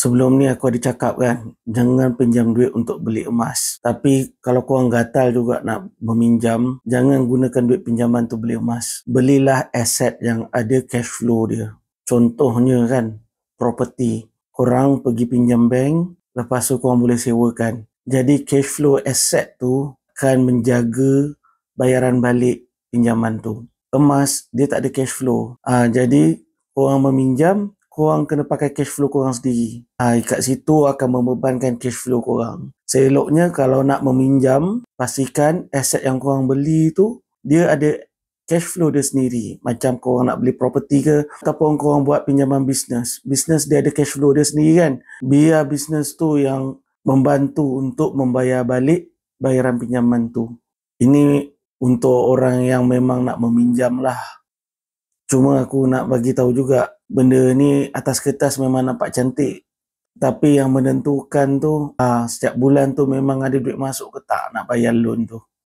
Sebelum ni aku ada cakap kan, jangan pinjam duit untuk beli emas. Tapi kalau korang gatal juga nak meminjam, jangan gunakan duit pinjaman tu beli emas. Belilah aset yang ada cash flow dia. Contohnya kan, property. Korang pergi pinjam bank, lepas tu korang boleh sewakan. Jadi cash flow aset tu akan menjaga bayaran balik pinjaman tu. Emas, dia tak ada cash flow. Jadi korang meminjam, korang kena pakai cash flow korang sendiri. Kat situ akan membebankan cash flow korang. Seloknya kalau nak meminjam, pastikan aset yang korang beli tu, dia ada cash flow dia sendiri. Macam korang nak beli property ke, ataupun korang buat pinjaman bisnes. Bisnes dia ada cash flow dia sendiri kan. Biar bisnes tu yang membantu untuk membayar balik bayaran pinjaman tu. Ini untuk orang yang memang nak meminjam lah. Cuma aku nak bagi tahu juga, benda ni atas kertas memang nampak cantik. Tapi yang menentukan tu, setiap bulan tu memang ada duit masuk ke tak nak bayar loan tu.